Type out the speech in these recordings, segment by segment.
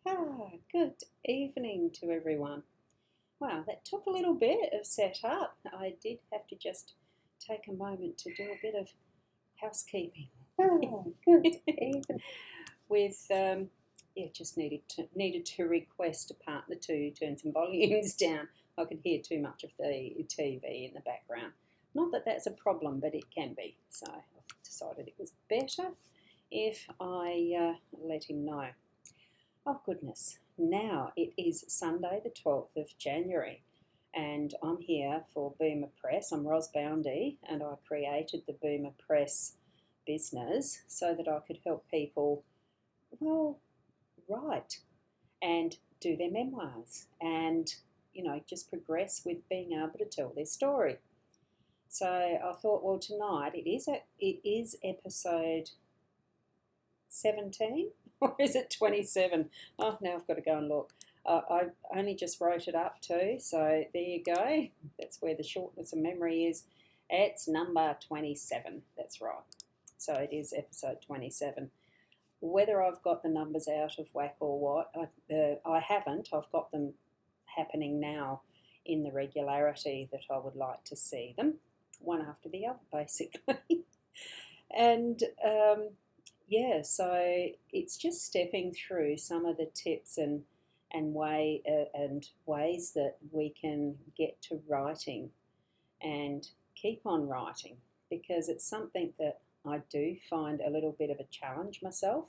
Good evening to everyone. Wow, that took a little bit of setup. I did have to just take a moment to do a bit of housekeeping. Good evening. With just needed to request a partner to turn some volumes down. I could hear too much of the TV in the background. Not that that's a problem, but it can be. So I've decided it was better if I let him know. Oh, goodness. Now it is Sunday, the 12th of January, and I'm here for Boomer Press. I'm Ros Boundy, and I created the Boomer Press business so that I could help people, well, write and do their memoirs and, just progress with being able to tell their story. So I thought, well, tonight it is episode 17 or is it 27? Oh, now I've got to go and look. I only just wrote it up too, so there you go. That's where the shortness of memory is. It's number 27, that's right. So it is episode 27. Whether I've got the numbers out of whack or what, I haven't. I've got them happening now in the regularity that I would like to see them, one after the other, basically. And so it's just stepping through some of the tips and ways that we can get to writing and keep on writing, because it's something that I do find a little bit of a challenge myself.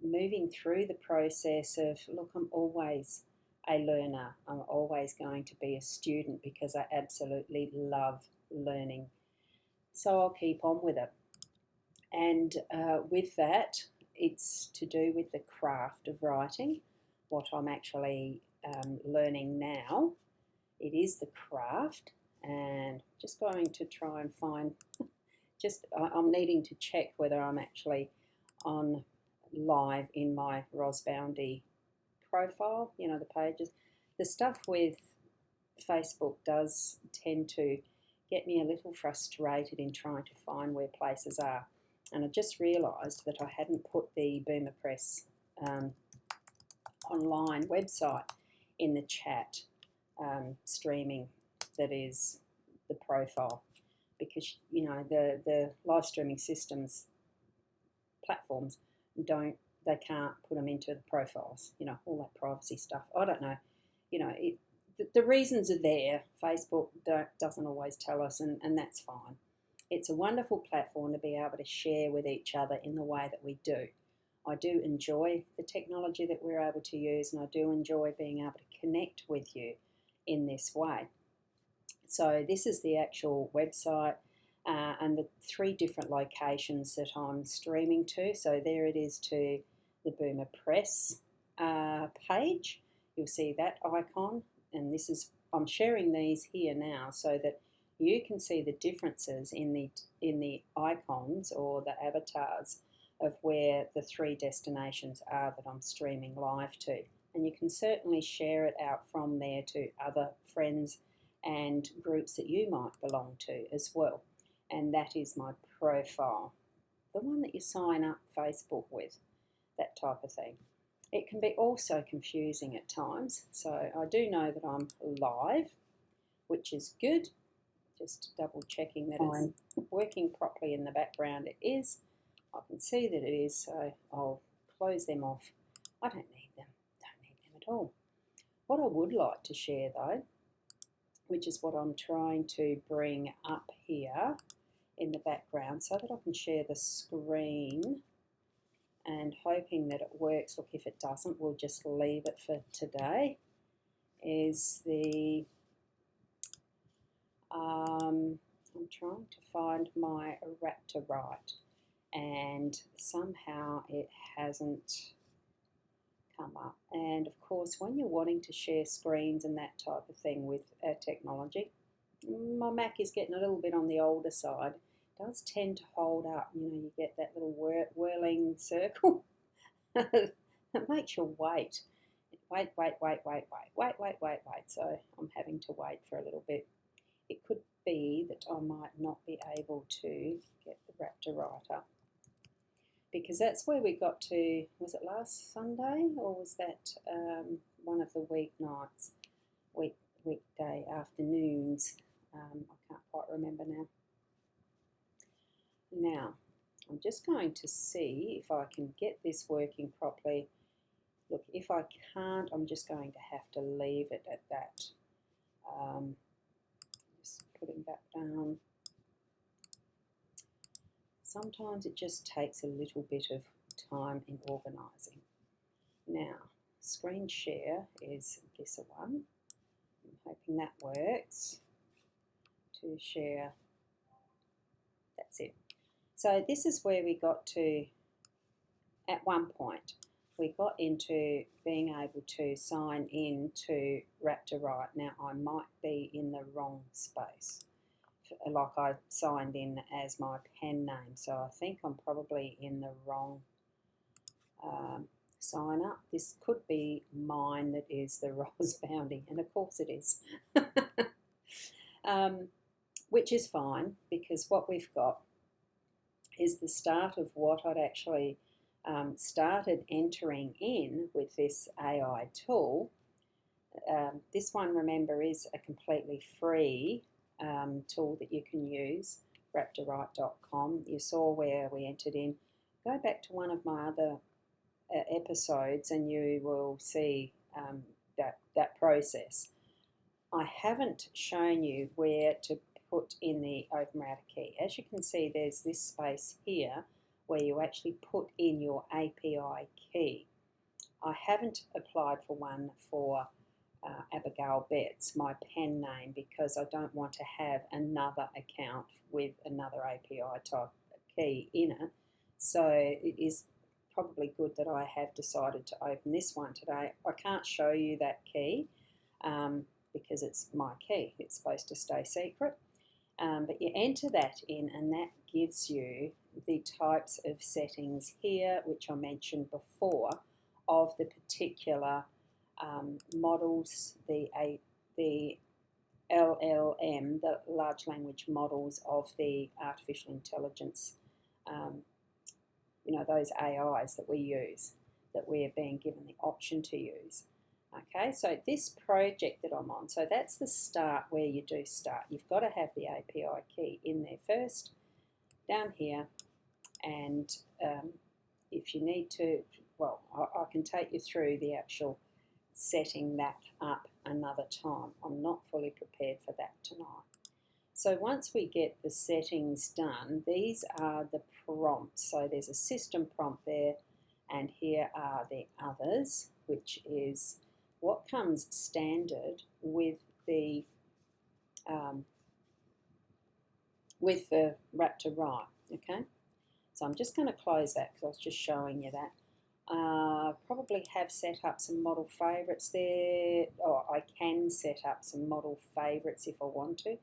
Moving through the process of, look, I'm always a learner. I'm always going to be a student because I absolutely love learning. So I'll keep on with it. And with that, it's to do with the craft of writing, what I'm actually learning now. It is the craft, and just going to try and find, I'm needing to check whether I'm actually on live in my Ros Boundy profile, the pages. The stuff with Facebook does tend to get me a little frustrated in trying to find where places are. And I just realised that I hadn't put the Boomer Press online website in the chat streaming that is the profile, because the live streaming systems platforms they can't put them into the profiles, all that privacy stuff. I don't know, the reasons are there. Facebook doesn't always tell us, and that's fine. It's a wonderful platform to be able to share with each other in the way that we do. I do enjoy the technology that we're able to use, and I do enjoy being able to connect with you in this way. So this is the actual website and the 3 different locations that I'm streaming to. So there it is to the Boomer Press page. You'll see that icon, and I'm sharing these here now so that you can see the differences in the icons or the avatars of where the 3 destinations are that I'm streaming live to. And you can certainly share it out from there to other friends and groups that you might belong to as well. And that is my profile, the one that you sign up Facebook with, that type of thing. It can be also confusing at times, so I do know that I'm live, which is good. Just double checking that it's working properly in the background. It is. I can see that it is, so I'll close them off. I don't need them at all. What I would like to share though, which is what I'm trying to bring up here in the background so that I can share the screen, and hoping that it works. Look, if it doesn't, we'll just leave it for today, is I'm trying to find my rap to write, and somehow it hasn't come up. And of course, when you're wanting to share screens and that type of thing with technology, my Mac is getting a little bit on the older side. It does tend to hold up. You get that little whirling circle. It makes you wait. Wait. So I'm having to wait for a little bit. It could be that I might not be able to get the rap to write up, because that's where we got to. Was it last Sunday or was that one of the weeknights, weekday afternoons? I can't quite remember now. Now, I'm just going to see if I can get this working properly. Look, if I can't, I'm just going to have to leave it at that. Just putting that down. Sometimes it just takes a little bit of time in organising. Now, screen share is this one. I'm hoping that works. To share, that's it. So this is where we got to at one point. We got into being able to sign in to Wrap2Write. Now I might be in the wrong space. Like I signed in as my pen name, so I think I'm probably in the wrong sign up. This could be mine that is the Ros Boundy, and of course it is. Which is fine, because what we've got is the start of what I'd actually started entering in with this AI tool. This one, remember, is a completely free tool that you can use, wrap2write.com. You saw where we entered in. Go back to one of my other episodes and you will see that process. I haven't shown you where to put in the open router key. As you can see, there's this space here where you actually put in your API key. I haven't applied for one for Abigail Betts, my pen name, because I don't want to have another account with another API type key in it. So it is probably good that I have decided to open this one today. I can't show you that key because it's my key. It's supposed to stay secret. But you enter that in and that gives you the types of settings here, which I mentioned before, of the particular models, the LLM, the large language models of the artificial intelligence, those AIs that we use, that we are being given the option to use. Okay, so this project that I'm on, so that's the start where you do start. You've got to have the API key in there first, down here, and if you need to, well, I can take you through the actual setting that up another time. I'm not fully prepared for that tonight. So once we get the settings done, these are the prompts. So there's a system prompt there, and here are the others, which is what comes standard with the Wrap2Write. Okay, so I'm just going to close that because I was just showing you that. Probably have set up some model favorites there, or I can set up some model favorites if I want to.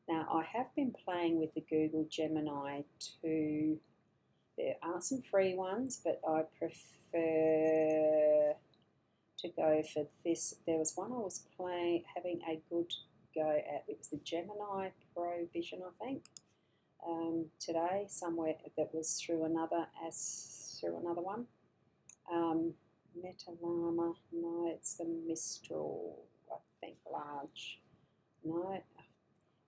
Now I have been playing with the Google Gemini 2. There are some free ones, but I prefer to go for this. There was one I was having a good go at. It was the Gemini Pro Vision, I think. Today, somewhere that was through another one. Metalama, no, it's the Mistral, I think, large. No,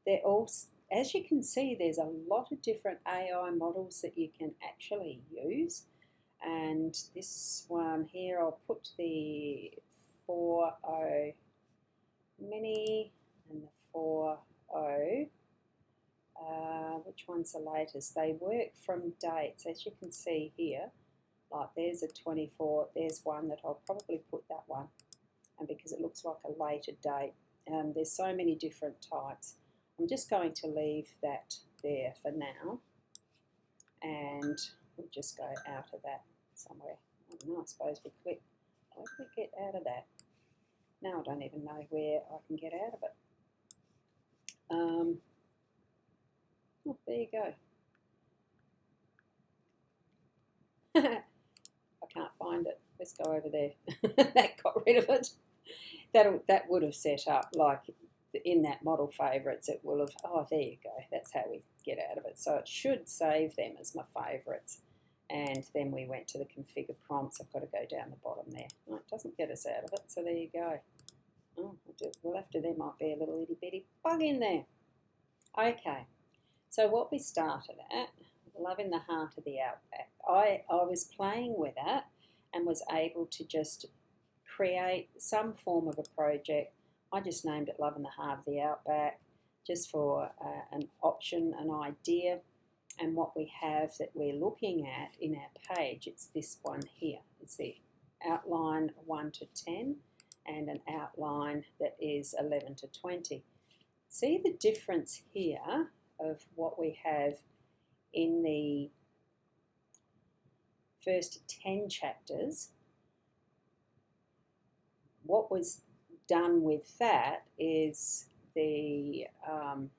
they're all, as you can see, there's a lot of different AI models that you can actually use. And this one here, I'll put the 4.0 mini and the 4.0. Which one's the latest? They work from dates, as you can see here. Like there's a 24, there's one that I'll probably put that one, and because it looks like a later date. There's so many different types. I'm just going to leave that there for now, and we'll just go out of that somewhere. I don't know, I suppose we click. How do we get out of that? Now I don't even know where I can get out of it. Oh, there you go. I can't find it. Let's go over there. That got rid of it. That would have set up, like in that model favourites, it will have, oh, there you go. That's how we get out of it. So it should save them as my favourites. And then we went to the configure prompts. I've got to go down the bottom there. No, it doesn't get us out of it, so there you go. Oh, well, after there might be a little itty bitty bug in there. Okay, so what we started at, loving the heart of the outback. I was playing with it and was able to just create some form of a project. I just named it Loving the Heart of the Outback, just for an option, an idea. And what we have that we're looking at in our page, it's this one here. It's the outline 1 to 10 and an outline that is 11 to 20. See the difference here of what we have in the first 10 chapters. What was done with that is the I'm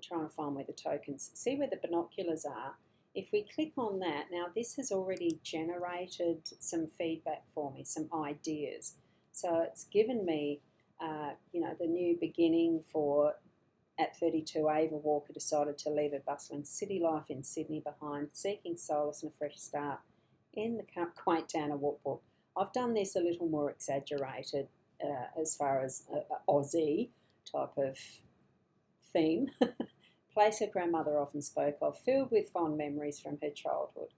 trying to find where the tokens, see where the binoculars are. If we click on that, now this has already generated some feedback for me, some ideas. So it's given me, the new beginning for at 32, Ava Walker decided to leave a bustling city life in Sydney behind, seeking solace and a fresh start in the quaint town of Warrnambool. I've done this a little more exaggerated as far as Aussie type of theme. Place her grandmother often spoke of, filled with fond memories from her childhood,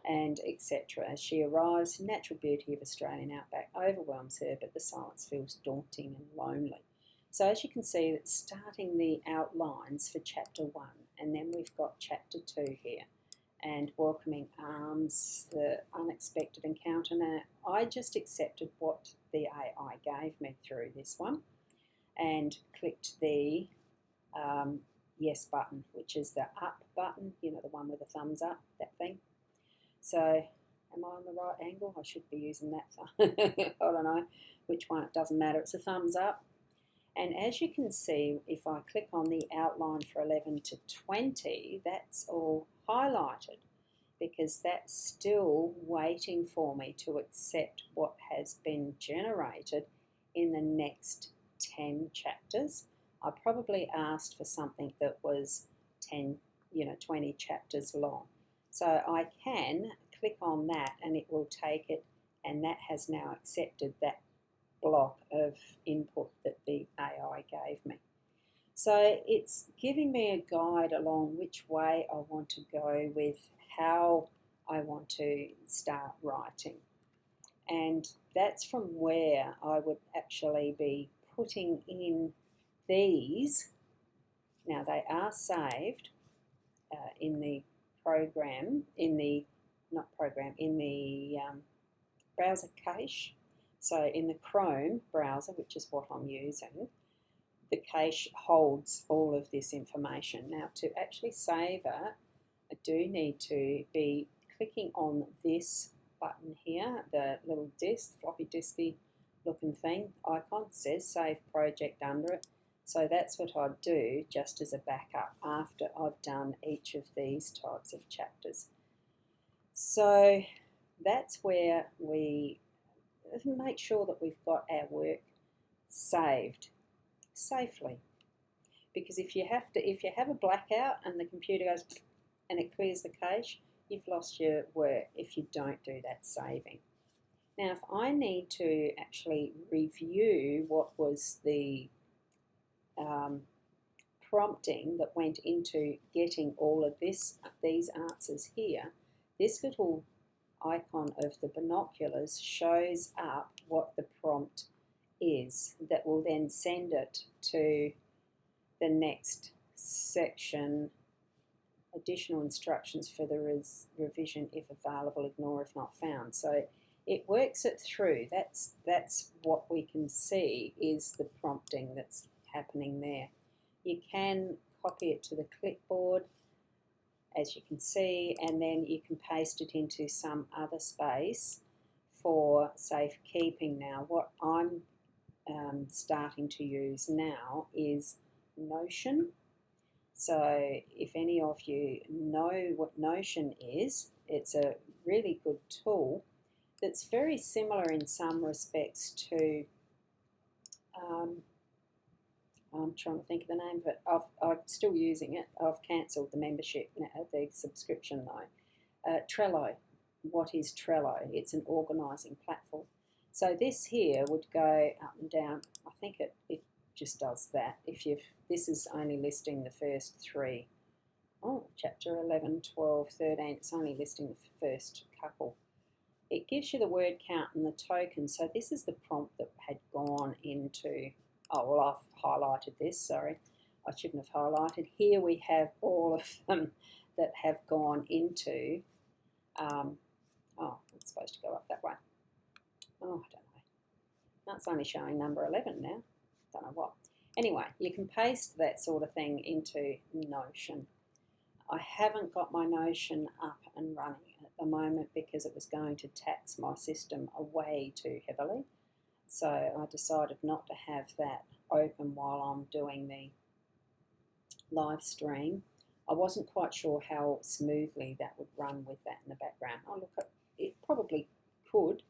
and etc. As she arrives, the natural beauty of Australian outback overwhelms her, but the silence feels daunting and lonely. So as you can see, it's starting the outlines for chapter 1, and then we've got chapter 2 here, and welcoming arms, the unexpected encounter. Now, I just accepted what the AI gave me through this one, and clicked the yes button, which is the up button, the one with the thumbs up, that thing. So am I on the right angle? I should be using that. I don't know which one, it doesn't matter, it's a thumbs up. And as you can see, if I click on the outline for 11 to 20, that's all highlighted because that's still waiting for me to accept what has been generated in the next 10 chapters. I probably asked for something that was 10, 20 chapters long. So I can click on that and it will take it, and that has now accepted that block of input that the AI gave me. So it's giving me a guide along which way I want to go with how I want to start writing. And that's from where I would actually be putting in these. Now they are saved in the program, in the browser cache. So in the Chrome browser, which is what I'm using, the cache holds all of this information. Now to actually save it, I do need to be clicking on this button here, the little disk, floppy disky looking thing icon, says save project under it. So that's what I'd do just as a backup after I've done each of these types of chapters. So that's where we make sure that we've got our work saved safely. Because if you have a blackout and the computer goes and it clears the cache, you've lost your work if you don't do that saving. Now, if I need to actually review what was the prompting that went into getting all of these answers here, this little icon of the binoculars shows up what the prompt is that will then send it to the next section. Additional instructions for the revision if available, ignore if not found. So it works it through. That's what we can see is the prompting that's happening there. You can copy it to the clipboard, as you can see, and then you can paste it into some other space for safekeeping. Now, what I'm starting to use now is Notion. So if any of you know what Notion is, it's a really good tool that's very similar in some respects to, I'm trying to think of the name of it. I'm still using it. I've cancelled the membership, the subscription though. Trello. What is Trello? It's an organising platform. So this here would go up and down. I think it just does that. This is only listing the first three. Oh, chapter 11, 12, 13. It's only listing the first couple. It gives you the word count and the token. So this is the prompt that had gone into, oh, well, I've highlighted this, sorry. I shouldn't have highlighted. Here we have all of them that have gone into, oh, it's supposed to go up that way. Oh, I don't know. That's only showing number 11 now. Don't know what. Anyway, you can paste that sort of thing into Notion. I haven't got my Notion up and running at the moment because it was going to tax my system way too heavily. So I decided not to have that open while I'm doing the live stream. I wasn't quite sure how smoothly that would run with that in the background. Oh, look, it probably would.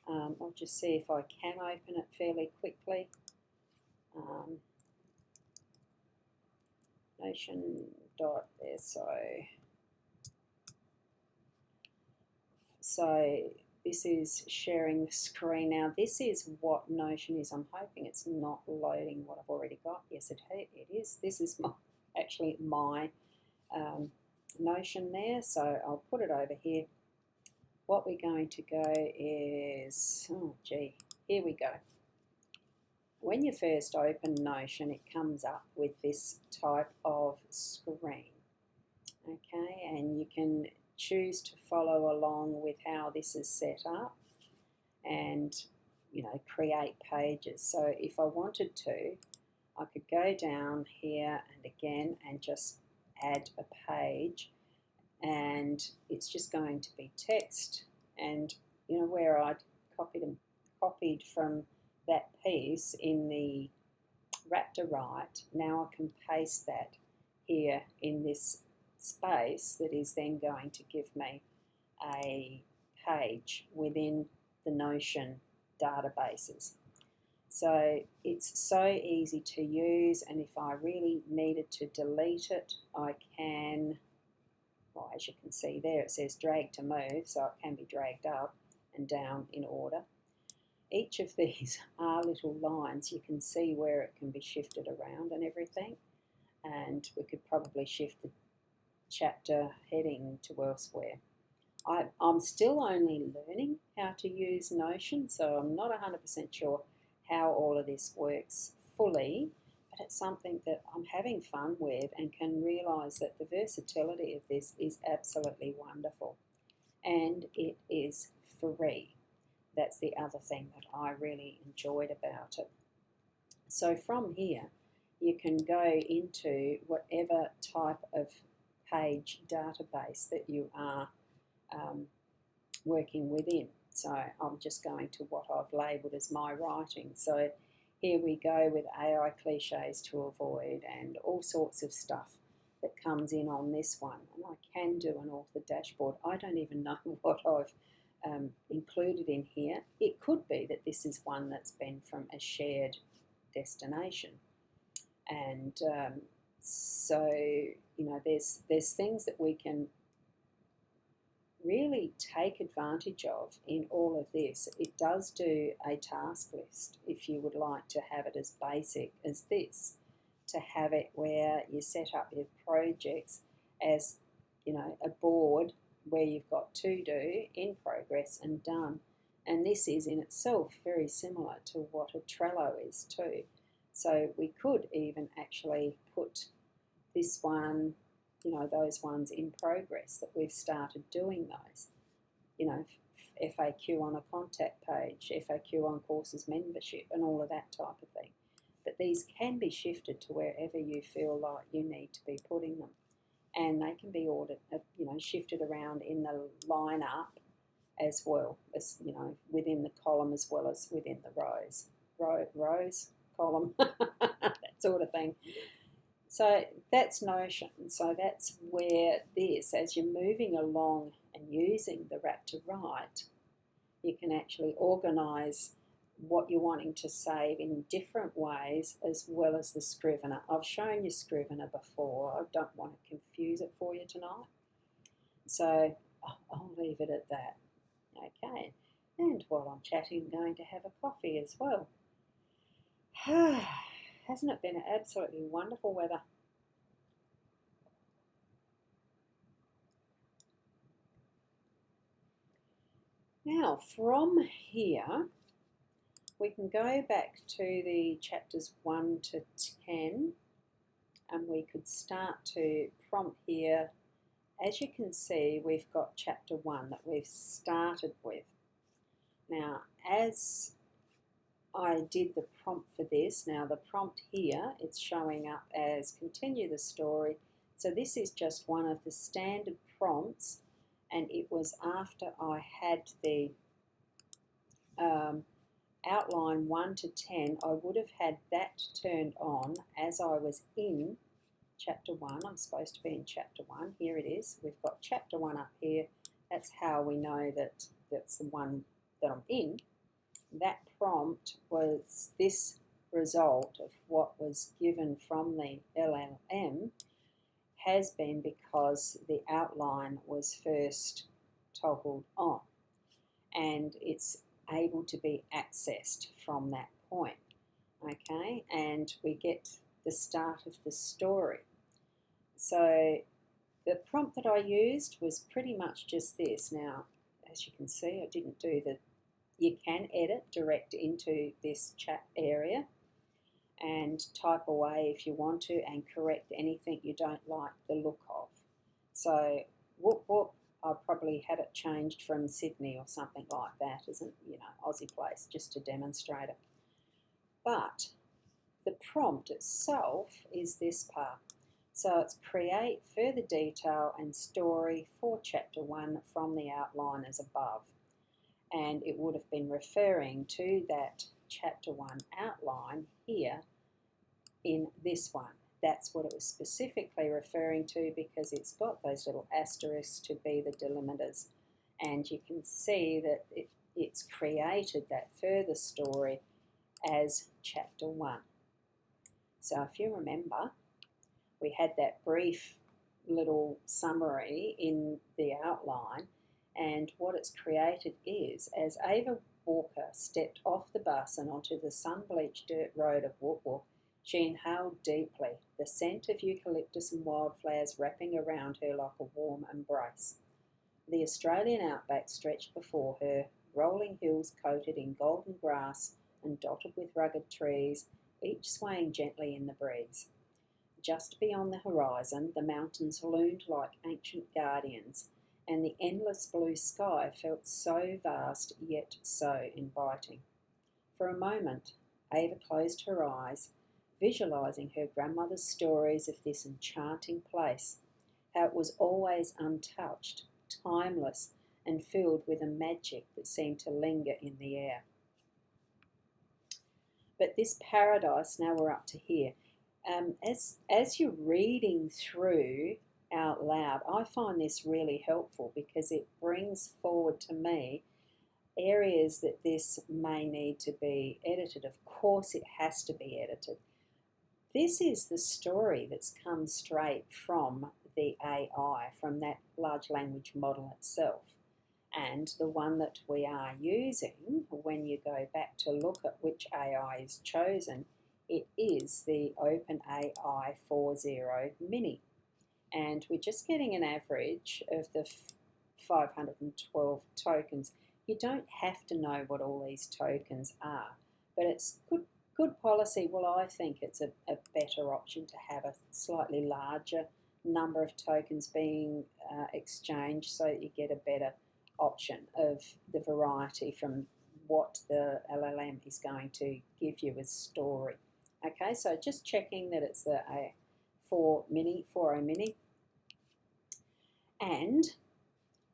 I'll just see if I can open it fairly quickly. Notion dot so this is sharing the screen now. This is what Notion is. I'm hoping it's not loading what I've already got. Yes, it is. This is actually my Notion there. So I'll put it over here. What we're going to go is, oh gee, here we go. When you first open Notion, it comes up with this type of screen. Okay, and you can choose to follow along with how this is set up and, you know, create pages. So if I wanted to, I could go down here and again and just add a page, and it's just going to be text, and you know where I'd copied from that piece in the Raptor Write, now I can paste that here in this space that is then going to give me a page within the Notion databases. So it's so easy to use, and if I really needed to delete it, I can, well, as you can see there, it says drag to move, so it can be dragged up and down in order. Each of these are little lines. You can see where it can be shifted around and everything, and we could probably shift the chapter heading to elsewhere. I'm still only learning how to use Notion, so I'm not 100% sure how all of this works fully, but it's something that I'm having fun with and can realise that the versatility of this is absolutely wonderful. And it is free. That's the other thing that I really enjoyed about it. So from here, you can go into whatever type of page database that you are working within. So I'm just going to what I've labelled as my writing. So here we go with AI cliches to avoid and all sorts of stuff that comes in on this one. And I can do an author dashboard. I don't even know what I've included in here. It could be that this is one that's been from a shared destination. And so, you know, there's things that we can really take advantage of in all of this. It does do a task list if you would like to have it as basic as this, to have it where you set up your projects as, you know, a board where you've got to do, in progress and done. And this is in itself very similar to what a Trello is too. So we could even actually put this one, you know, those ones in progress that we've started doing those. You know, FAQ on a contact page, FAQ on courses membership and all of that type of thing. But these can be shifted to wherever you feel like you need to be putting them. And they can be ordered, you know, shifted around in the line up as well as, you know, within the column as well as within the rows. Rows, column, that sort of thing. So that's Notion. So that's where this, as you're moving along and using the Raptor Write, you can actually organise what you're wanting to save in different ways, as well as the Scrivener. I've shown you Scrivener before. I don't want to confuse it for you tonight. So I'll leave it at that. Okay. And while I'm chatting, I'm going to have a coffee as well. Hasn't it been absolutely wonderful weather? Now, from here, we can go back to the chapters 1 to 10, and we could start to prompt here. As you can see, we've got chapter 1 that we've started with. Now, as I did the prompt for this, now the prompt here, it's showing up as continue the story. So this is just one of the standard prompts, and it was after I had the outline 1 to 10. I would have had that turned on as I was in chapter 1. I'm supposed to be in chapter 1. Here it is. We've got chapter 1 up here. That's how we know that that's the one that I'm in. That prompt was this result of what was given from the LLM has been because the outline was first toggled on, and it's able to be accessed from that point. Okay, and we get the start of the story. So the prompt that I used was pretty much just this. Now, as you can see, I didn't do the, you can edit direct into this chat area and type away if you want to and correct anything you don't like the look of. So, whoop whoop, I probably had it changed from Sydney or something like that, isn't, Aussie place, just to demonstrate it. But the prompt itself is this part. So it's create further detail and story for chapter 1 from the outline as above. And it would have been referring to that chapter 1 outline here in this one. That's what it was specifically referring to, because it's got those little asterisks to be the delimiters. And you can see that it's created that further story as chapter 1. So if you remember, we had that brief little summary in the outline, and what it's created is, as Ava Walker stepped off the bus and onto the sun-bleached dirt road of Whoop Whoop, she inhaled deeply, the scent of eucalyptus and wildflowers wrapping around her like a warm embrace. The Australian outback stretched before her, rolling hills coated in golden grass and dotted with rugged trees, each swaying gently in the breeze. Just beyond the horizon, the mountains loomed like ancient guardians, and the endless blue sky felt so vast yet so inviting. For a moment, Ava closed her eyes, visualizing her grandmother's stories of this enchanting place, how it was always untouched, timeless, and filled with a magic that seemed to linger in the air. But this paradise, now we're up to here, as you're reading through out loud, I find this really helpful because it brings forward to me areas that this may need to be edited. Of course it has to be edited. This is the story that's come straight from the AI, from that large language model itself. And the one that we are using, when you go back to look at which AI is chosen, it is the OpenAI 4.0 Mini. And we're just getting an average of the 512 tokens. You don't have to know what all these tokens are, but it's good policy. Well, I think it's a better option to have a slightly larger number of tokens being exchanged, so that you get a better option of the variety from what the LLM is going to give you as story. Okay, so just checking that it's the 4.0 Mini. And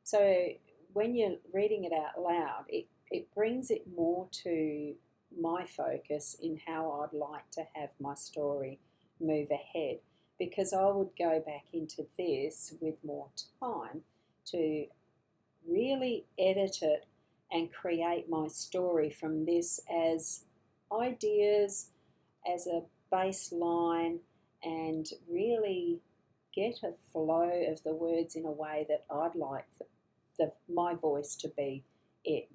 so when you're reading it out loud, it brings it more to my focus in how I'd like to have my story move ahead, because I would go back into this with more time to really edit it and create my story from this as ideas, as a baseline, and really get a flow of the words in a way that I'd like my voice to be it,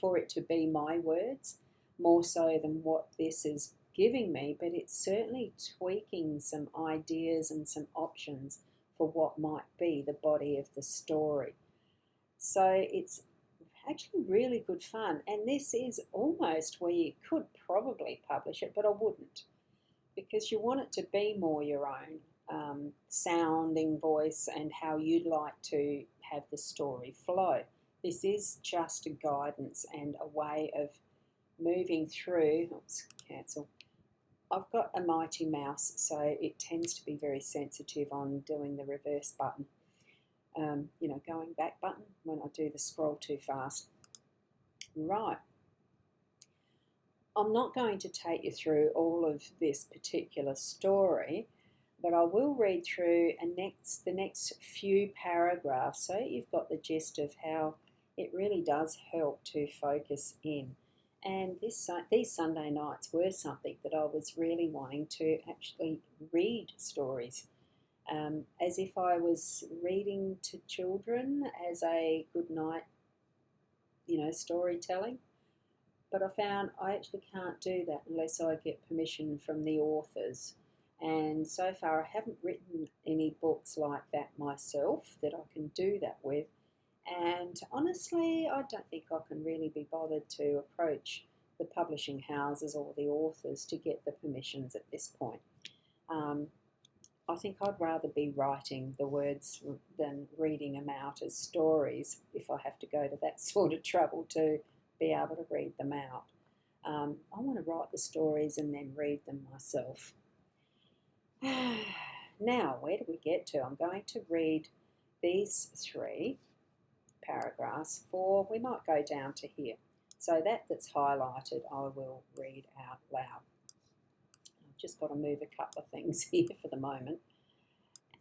for it to be my words more so than what this is giving me, but it's certainly tweaking some ideas and some options for what might be the body of the story. So it's actually really good fun, and this is almost where you could probably publish it, but I wouldn't, because you want it to be more your own sounding voice and how you'd like to have the story flow. This is just a guidance and a way of moving through. Oops, cancel. I've got a mighty mouse, so it tends to be very sensitive on doing the reverse button, going back button when I do the scroll too fast. Right. I'm not going to take you through all of this particular story, but I will read through the next few paragraphs so you've got the gist of how it really does help to focus in. And these Sunday nights were something that I was really wanting to actually read stories, as if I was reading to children as a good night, storytelling. But I found I actually can't do that unless I get permission from the authors. And so far, I haven't written any books like that myself that I can do that with. And honestly, I don't think I can really be bothered to approach the publishing houses or the authors to get the permissions at this point. I think I'd rather be writing the words than reading them out as stories if I have to go to that sort of trouble to be able to read them out. I want to write the stories and then read them myself. Now, where do we get to? I'm going to read these 3 paragraphs, 4, we might go down to here. So that's highlighted, I will read out loud. I've just got to move a couple of things here for the moment.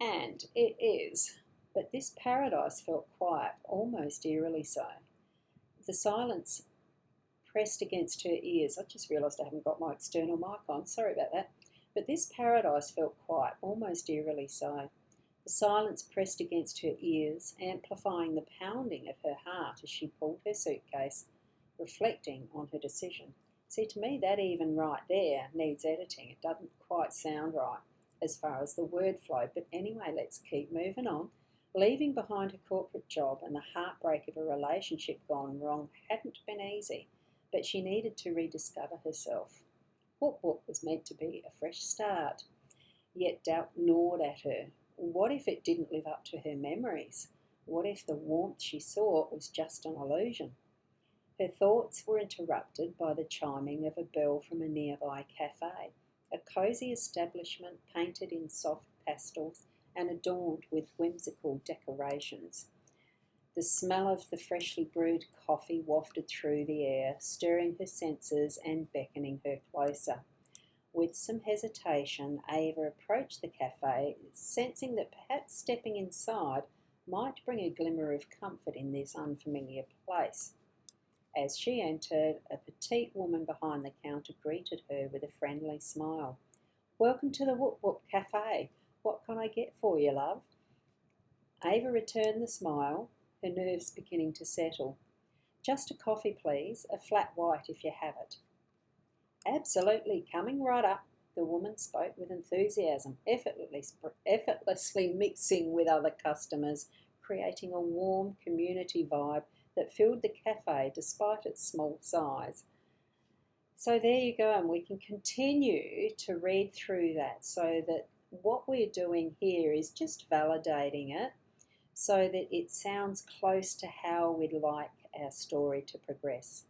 And it is, but this paradise felt quiet, almost eerily so. The silence pressed against her ears. I just realised I haven't got my external mic on, sorry about that. But this paradise felt quiet, almost eerily so. The silence pressed against her ears, amplifying the pounding of her heart as she pulled her suitcase, reflecting on her decision. See, to me, that even right there needs editing. It doesn't quite sound right as far as the word flow. But anyway, let's keep moving on. Leaving behind her corporate job and the heartbreak of a relationship gone wrong hadn't been easy, but she needed to rediscover herself. What book was meant to be a fresh start? Yet doubt gnawed at her. What if it didn't live up to her memories? What if the warmth she sought was just an illusion? Her thoughts were interrupted by the chiming of a bell from a nearby cafe, a cosy establishment painted in soft pastels and adorned with whimsical decorations. The smell of the freshly brewed coffee wafted through the air, stirring her senses and beckoning her closer. With some hesitation, Ava approached the cafe, sensing that perhaps stepping inside might bring a glimmer of comfort in this unfamiliar place. As she entered, a petite woman behind the counter greeted her with a friendly smile. "Welcome to the Whoop Whoop Cafe. What can I get for you, love?" Ava returned the smile, her nerves beginning to settle. "Just a coffee, please, a flat white if you have it." "Absolutely, coming right up." The woman spoke with enthusiasm, effortlessly mixing with other customers, creating a warm community vibe that filled the cafe despite its small size. So there you go, and we can continue to read through that so that what we're doing here is just validating it so that it sounds close to how we'd like our story to progress.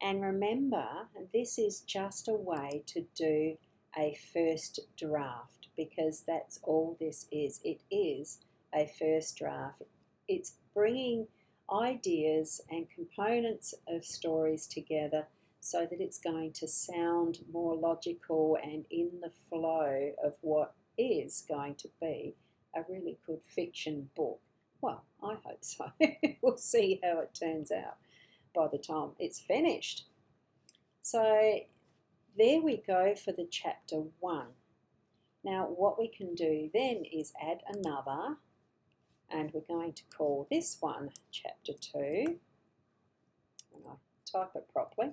And remember, this is just a way to do a first draft, because that's all this is. It is a first draft. It's bringing ideas and components of stories together so that it's going to sound more logical and in the flow of what is going to be a really good fiction book. Well, I hope so. We'll see how it turns out. by the time it's finished. So there we go for the chapter 1. Now what we can do then is add another, and we're going to call this one chapter 2. And I type it properly.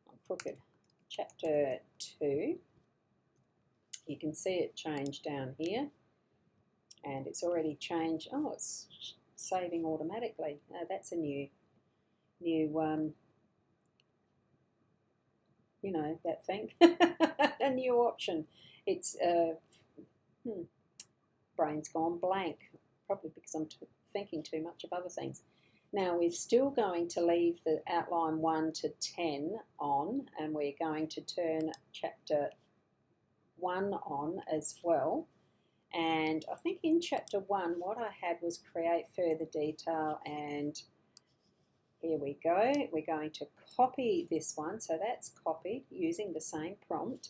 I'm crooked. Chapter 2. You can see it change down here, and it's already changed. Oh, it's saving automatically. That's a new you know, that thing, a new option. It's brain's gone blank, probably because I'm thinking too much of other things. Now we're still going to leave the outline 1 to 10 on, and we're going to turn chapter 1 on as well. And I think in chapter 1 what I had was create further detail, and here we go. We're going to copy this one, so that's copied using the same prompt.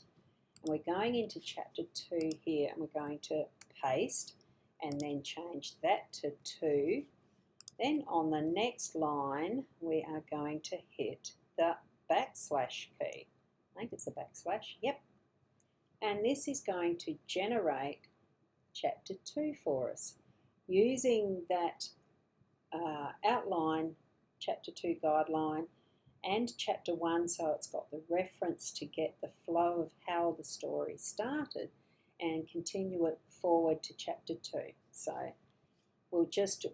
And we're going into chapter 2 here, and we're going to paste and then change that to 2. Then on the next line we are going to hit the backslash key. I think it's the backslash, yep. And this is going to generate chapter 2 for us using that outline, chapter 2 guideline, and chapter 1, so it's got the reference to get the flow of how the story started and continue it forward to chapter 2. So we'll just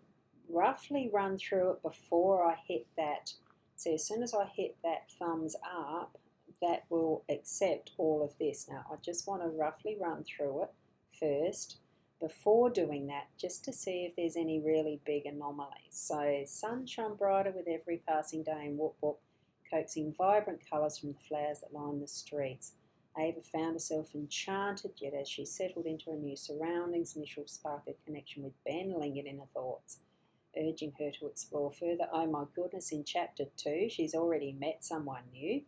roughly run through it before I hit that. So as soon as I hit that thumbs up, that will accept all of this. Now I just want to roughly run through it first before doing that, just to see if there's any really big anomalies. So sun shone brighter with every passing day, and whoop whoop, coaxing vibrant colours from the flowers that line the streets. Ava found herself enchanted, yet as she settled into her new surroundings, initial spark of connection with Ben lingered in her thoughts, urging her to explore further. Oh my goodness, in chapter 2 she's already met someone new.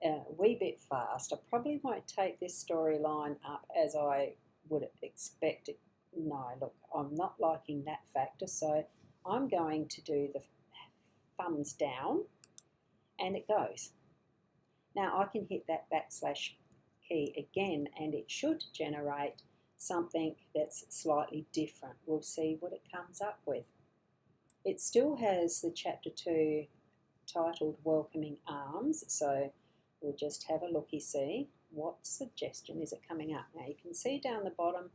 A wee bit fast. I probably won't take this storyline up as I would expect it. No, look, I'm not liking that factor, so I'm going to do the thumbs down, and it goes. Now I can hit that backslash key again, and it should generate something that's slightly different. We'll see what it comes up with. It still has the chapter 2 titled Welcoming Arms, so we'll just have a looky-see. What suggestion is it coming up? Now you can see down the bottom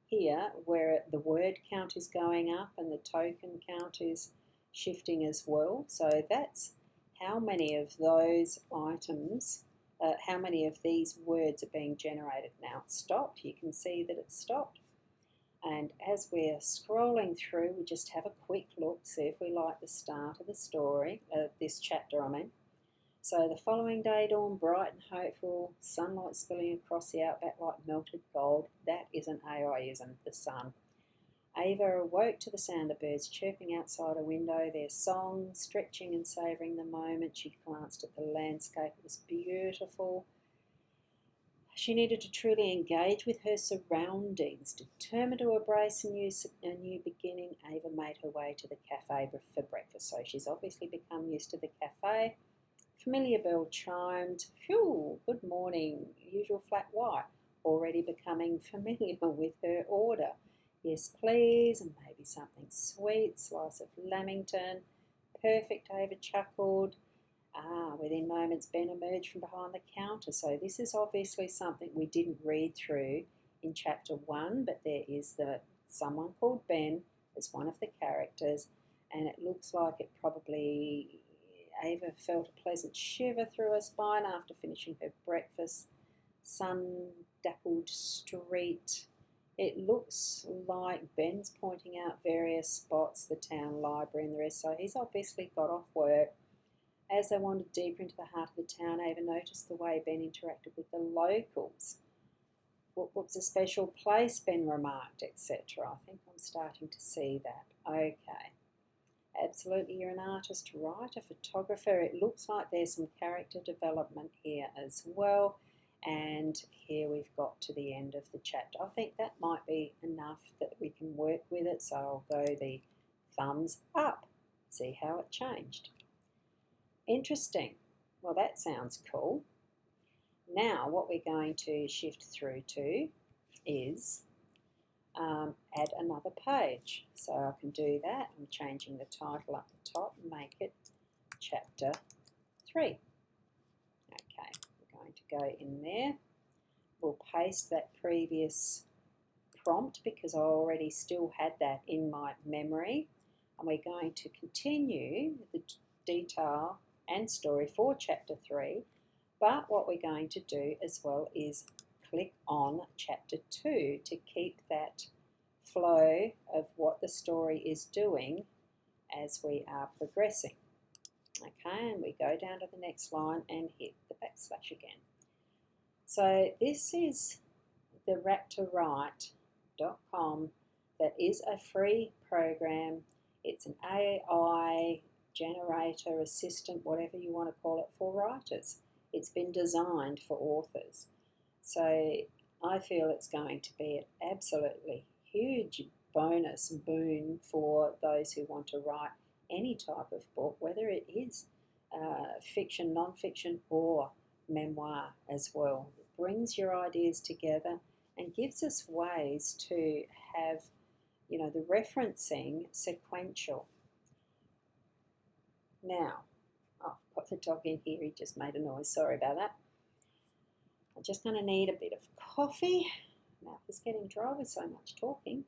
here where the word count is going up and the token count is shifting as well. So that's how many of those items, how many of these words are being generated. Now it's stopped. You can see that it's stopped. And as we're scrolling through, we just have a quick look, see if we like the start of the story, this chapter I mean. So the following day dawned bright and hopeful, sunlight spilling across the outback like melted gold. That isn't AIism, the sun. Ava awoke to the sound of birds chirping outside a window, their song, stretching and savouring the moment. She glanced at the landscape. It was beautiful. She needed to truly engage with her surroundings. Determined to embrace a new beginning, Ava made her way to the cafe for breakfast. So she's obviously become used to the cafe. Familiar bell chimed. Phew, good morning. Usual flat white. Already becoming familiar with her order. Yes, please, and maybe something sweet. Slice of lamington. Perfect, Ava chuckled. Within moments, Ben emerged from behind the counter. So this is obviously something we didn't read through in chapter 1, but there is someone called Ben as one of the characters, and it looks like it probably... Ava felt a pleasant shiver through her spine after finishing her breakfast. Sun-dappled street. It looks like Ben's pointing out various spots, the town library and the rest, so he's obviously got off work. As they wandered deeper into the heart of the town, Ava noticed the way Ben interacted with the locals. What's a special place, Ben remarked, etc. I think I'm starting to see that. Okay. Absolutely, you're an artist, writer, photographer. It looks like there's some character development here as well. And here we've got to the end of the chapter. I think that might be enough that we can work with it. So I'll go the thumbs up. See how it changed. Interesting. Well, that sounds cool. Now, what we're going to shift through to is add another page. So I can do that. I'm changing the title up the top and make it Chapter 3. Okay, we're going to go in there. We'll paste that previous prompt because I already still had that in my memory. And we're going to continue the detail and story for Chapter 3. But what we're going to do as well is click on Chapter 2 to keep that flow of what the story is doing as we are progressing. Okay, and we go down to the next line and hit the backslash again. So this is the wrap2write.com. That is a free program. It's an AI generator, assistant, whatever you want to call it, for writers. It's been designed for authors. So I feel it's going to be an absolutely huge bonus and boon for those who want to write any type of book, whether it is fiction, non-fiction, or memoir as well. It brings your ideas together and gives us ways to have, the referencing sequential. Now, I've got the dog in here, he just made a noise, sorry about that. I'm just going to need a bit of coffee. Mouth is getting dry with so much talking.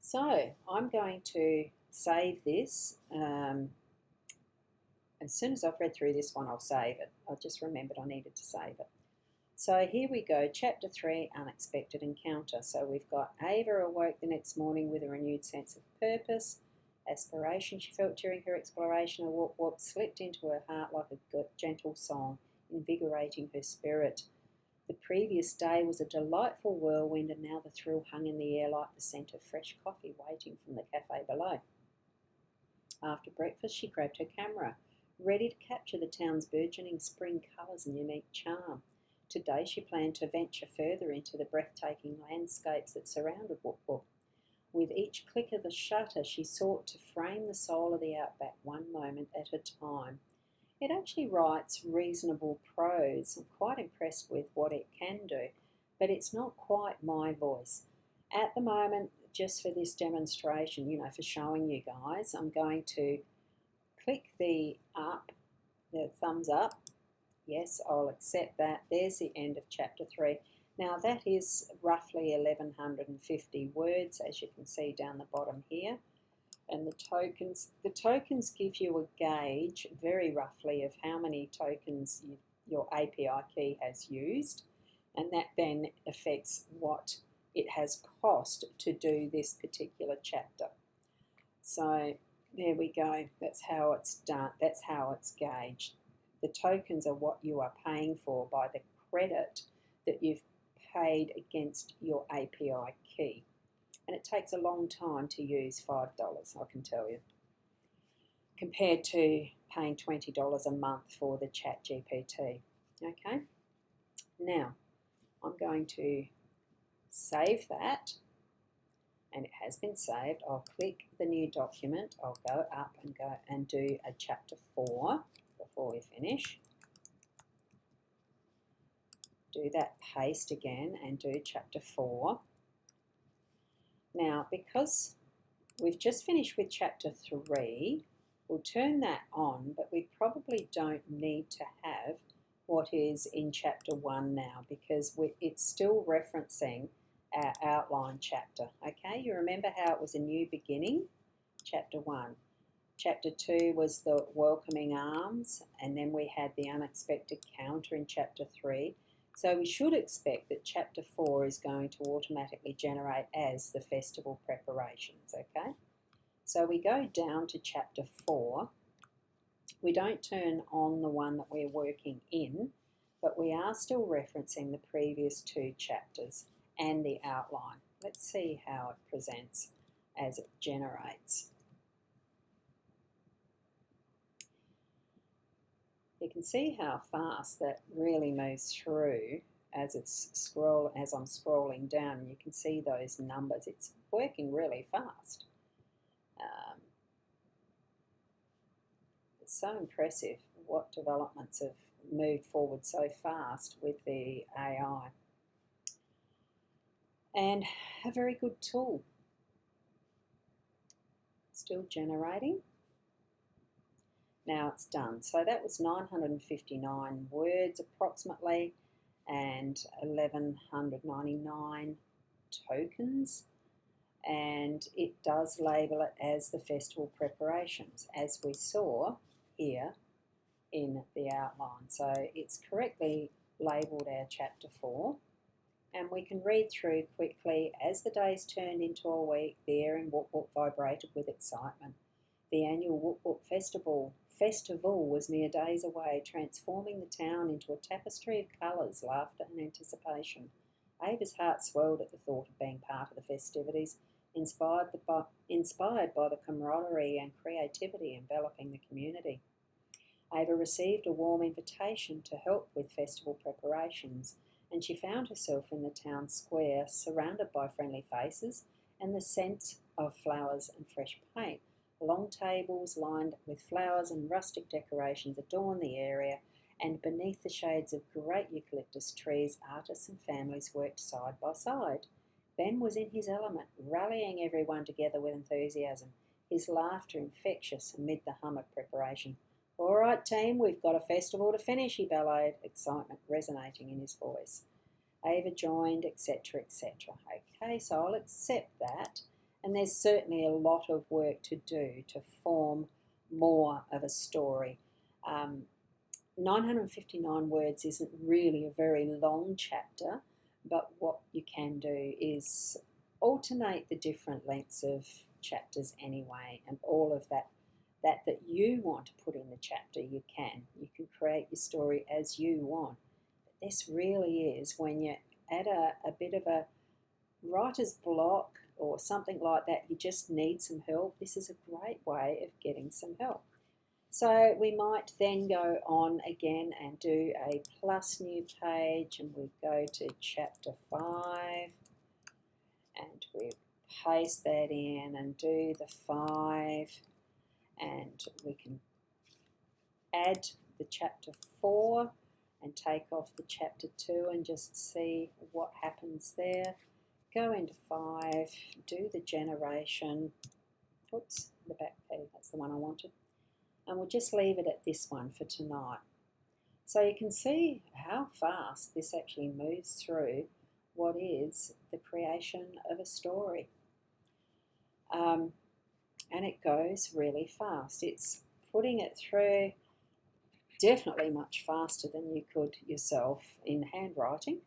So I'm going to save this. As soon as I've read through this one, I'll save it. I just remembered I needed to save it. So here we go, Chapter 3, Unexpected Encounter. So we've got Ava awoke the next morning with a renewed sense of purpose. Aspiration she felt during her exploration, a whoop-whoop slipped into her heart like a gentle song, invigorating her spirit. The previous day was a delightful whirlwind, and now the thrill hung in the air like the scent of fresh coffee waiting from the cafe below. After breakfast, she grabbed her camera, ready to capture the town's burgeoning spring colours and unique charm. Today she planned to venture further into the breathtaking landscapes that surrounded Whoop Whoop. With each click of the shutter, she sought to frame the soul of the outback one moment at a time. It actually writes reasonable prose. I'm quite impressed with what it can do, but it's not quite my voice. At the moment, just for this demonstration, for showing you guys, I'm going to click the thumbs up. Yes, I'll accept that. There's the end of Chapter 3. Now that is roughly 1150 words, as you can see down the bottom here. And the tokens give you a gauge very roughly of how many tokens your API key has used, and that then affects what it has cost to do this particular chapter. So there we go, that's how it's done, that's how it's gauged. The tokens are what you are paying for by the credit that you've paid against your API key. And it takes a long time to use $5, I can tell you, compared to paying $20 a month for the ChatGPT. Okay, now I'm going to save that, and it has been saved. I'll click the new document. I'll go up and do a Chapter 4 before we finish. Do that paste again and do Chapter 4. Now, because we've just finished with Chapter 3, we'll turn that on, but we probably don't need to have what is in Chapter 1 now, because it's still referencing our outline chapter. Okay, you remember how it was a new beginning? Chapter 1. Chapter 2 was the welcoming arms, and then we had the unexpected counter in Chapter 3. So we should expect that Chapter 4 is going to automatically generate as the festival preparations, okay? So we go down to Chapter 4. We don't turn on the one that we're working in, but we are still referencing the previous 2 chapters and the outline. Let's see how it presents as it generates. You can see how fast that really moves through as I'm scrolling down. You can see those numbers. It's working really fast. It's so impressive what developments have moved forward so fast with the AI. And a very good tool. Still generating. Now it's done. So that was 959 words approximately and 1199 tokens, and it does label it as the festival preparations, as we saw here in the outline. So it's correctly labelled our chapter 4, and we can read through quickly. As the days turned into a week, the air in Woot Woot vibrated with excitement. The annual Woot Woot festival was mere days away, transforming the town into a tapestry of colours, laughter and anticipation. Ava's heart swelled at the thought of being part of the festivities, inspired by the camaraderie and creativity enveloping the community. Ava received a warm invitation to help with festival preparations, and she found herself in the town square, surrounded by friendly faces and the scent of flowers and fresh paint. Long tables lined with flowers and rustic decorations adorned the area, and beneath the shades of great eucalyptus trees, artists and families worked side by side. Ben was in his element, rallying everyone together with enthusiasm, his laughter infectious amid the hum of preparation. "All right, team, we've got a festival to finish," he bellowed, excitement resonating in his voice. Ava joined, etc., etc. Okay, so I'll accept that. And there's certainly a lot of work to do to form more of a story. 959 words isn't really a very long chapter, but what you can do is alternate the different lengths of chapters anyway, and all of that you want to put in the chapter, you can. You can create your story as you want. But this really is when you're at a bit of a writer's block or something like that, you just need some help. This is a great way of getting some help. So we might then go on again and do a plus new page, and we go to chapter 5 and we paste that in and do the 5, and we can add the chapter 4 and take off the chapter 2 and just see what happens there. Go into 5, do the generation, oops, the back page, that's the one I wanted, and we'll just leave it at this one for tonight. So you can see how fast this actually moves through what is the creation of a story. And it goes really fast. It's putting it through definitely much faster than you could yourself in handwriting.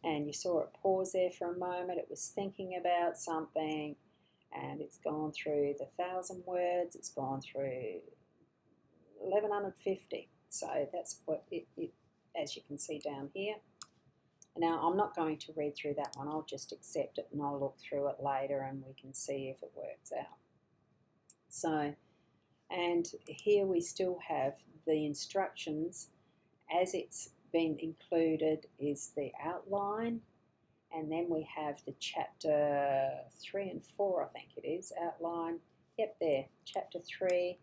And you saw it pause there for a moment. It was thinking about something, and it's gone through the 1,000 words. It's gone through 1,150. So that's what it as you can see down here. Now, I'm not going to read through that one. I'll just accept it and I'll look through it later and we can see if it works out. So, and here we still have the instructions as it's been included is the outline, and then we have the chapter 3 and 4, I think it is, outline. Yep, there, chapter 3,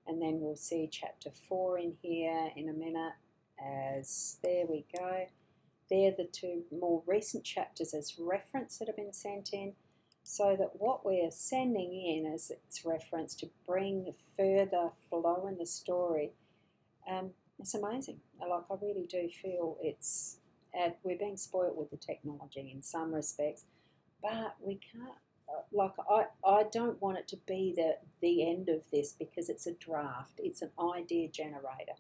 and then we'll see chapter 4 in here in a minute. As there we go. They're the 2 more recent chapters as reference that have been sent in, so that what we're sending in as its reference to bring further flow in the story. It's amazing. Like, I really do feel it's we're being spoilt with the technology in some respects, but we can't. Like, I don't want it to be the end of this, because it's a draft. It's an idea generator,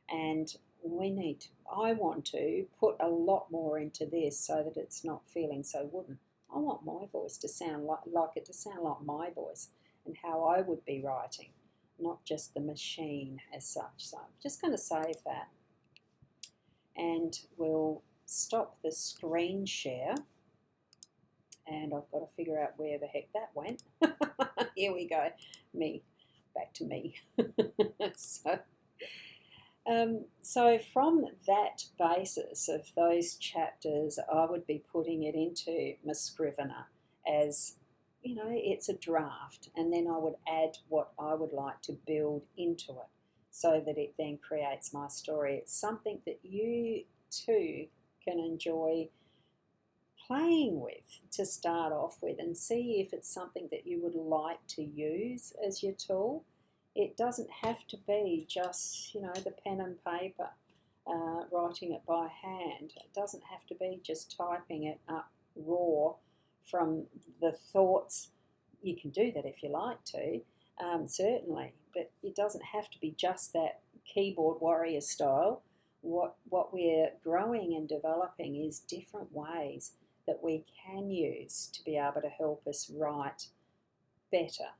and I want to put a lot more into this so that it's not feeling so wooden. I want my voice to sound like it to sound like my voice and how I would be writing, not just the machine as such. So I'm just going to save that, and we'll stop the screen share, and I've got to figure out where the heck that went. Here we go, back to me. So from that basis of those chapters, I would be putting it into my Scrivener as, it's a draft, and then I would add what I would like to build into it so that it then creates my story. It's something that you too can enjoy playing with to start off with and see if it's something that you would like to use as your tool. It doesn't have to be just, the pen and paper, writing it by hand. It doesn't have to be just typing it up raw from the thoughts. You can do that if you like to, certainly, but it doesn't have to be just that keyboard warrior style. What we're growing and developing is different ways that we can use to be able to help us write better.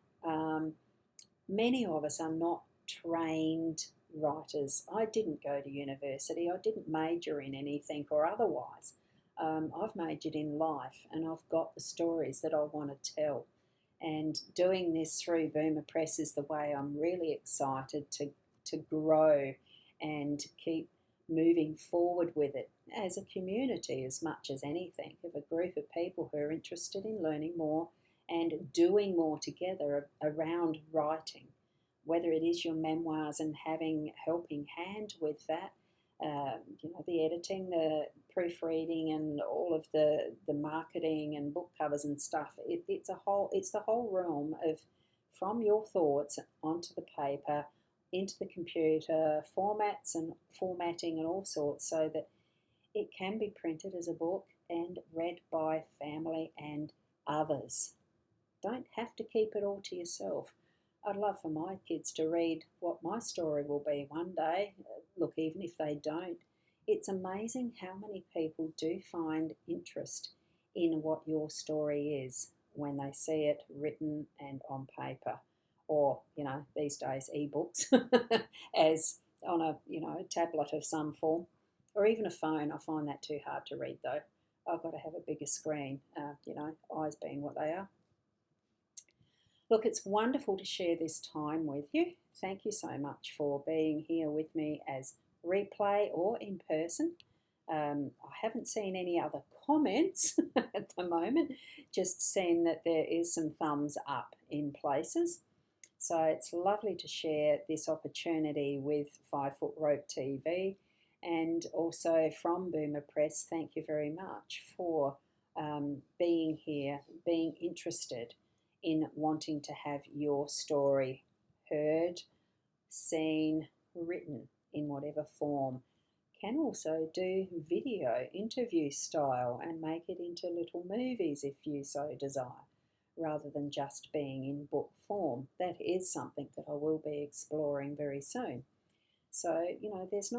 Many of us are not trained writers. I didn't go to university. I didn't major in anything or otherwise. I've majored in life, and I've got the stories that I want to tell. And doing this through Boomer Press is the way I'm really excited to grow and keep moving forward with it as a community as much as anything, of a group of people who are interested in learning more and doing more together around writing, whether it is your memoirs and having helping hand with that, the editing, the proofreading, and all of the marketing and book covers and stuff. It's the whole realm of from your thoughts onto the paper, into the computer, formats and formatting and all sorts, so that it can be printed as a book and read by family and others. Don't have to keep it all to yourself. I'd love for my kids to read what my story will be one day. Look, even if they don't, it's amazing how many people do find interest in what your story is when they see it written and on paper, or these days ebooks, as on a tablet of some form, or even a phone. I find that too hard to read though. I've got to have a bigger screen, eyes being what they are. Look, it's wonderful to share this time with you. Thank you so much for being here with me as replay or in person. I haven't seen any other comments at the moment, just seen that there is some thumbs up in places. So it's lovely to share this opportunity with 5 Foot Rope TV, and also from Boomer Press. Thank you very much for being here, being interested in wanting to have your story heard, seen, written in whatever form. Can also do video interview style and make it into little movies if you so desire, rather than just being in book form. That is something that I will be exploring very soon. So, there's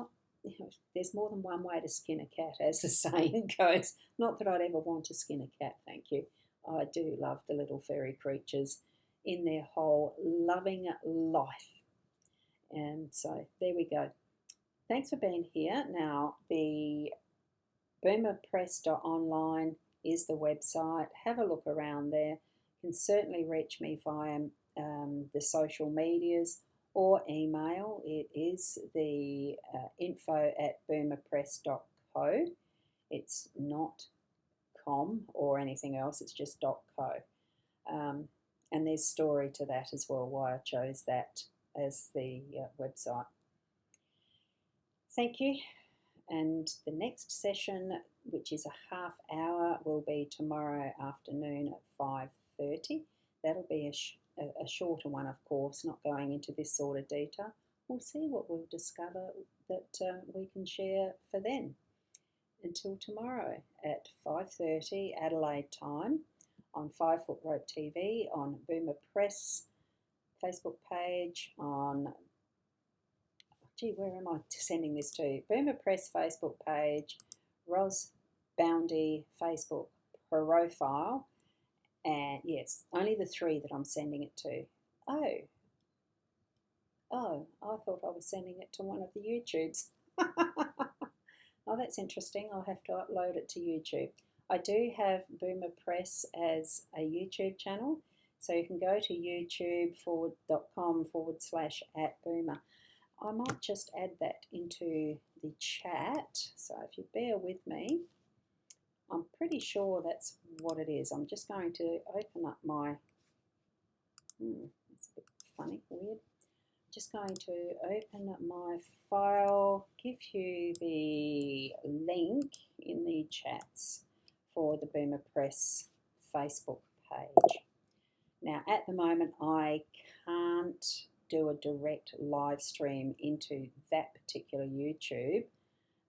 more than one way to skin a cat, as the saying goes. Not that I'd ever want to skin a cat, thank you. I do love the little fairy creatures in their whole loving life. And so there we go. Thanks for being here. Now, the boomerpress.online is the website. Have a look around there. You can certainly reach me via the social medias or email. It is the info@boomerpress.co. It's not .com or anything else, it's just .co. And there's story to that as well, why I chose that as the website. Thank you. And the next session, which is a half hour, will be tomorrow afternoon at 5:30. That'll be a shorter one, of course, not going into this sort of detail. We'll see what we'll discover that we can share for then. Until tomorrow at 5:30 Adelaide time on 5 Foot Rope TV, on Boomer Press Facebook page, on, where am I sending this to? Boomer Press Facebook page, Ros Boundy Facebook profile, and yes, only the 3 that I'm sending it to. Oh, I thought I was sending it to one of the YouTubes. Oh, that's interesting. I'll have to upload it to YouTube. I do have Boomer Press as a YouTube channel, so you can go to youtube.com/@boomer. I might just add that into the chat, so if you bear with me, I'm pretty sure that's what it is. I'm just going to open up my, it's a bit funny, weird. Just going to open up my file, give you the link in the chats for the Boomer Press Facebook page. Now, at the moment, I can't do a direct live stream into that particular YouTube.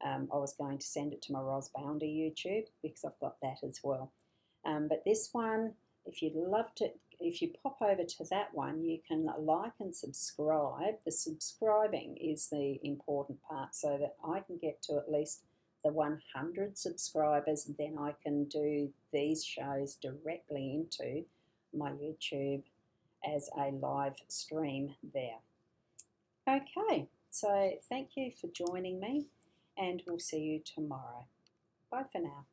I was going to send it to my Ros Boundy YouTube because I've got that as well. But this one, if you'd love to, if you pop over to that one, you can like and subscribe. The subscribing is the important part so that I can get to at least the 100 subscribers. Then I can do these shows directly into my YouTube as a live stream there. Okay, so thank you for joining me, and we'll see you tomorrow. Bye for now.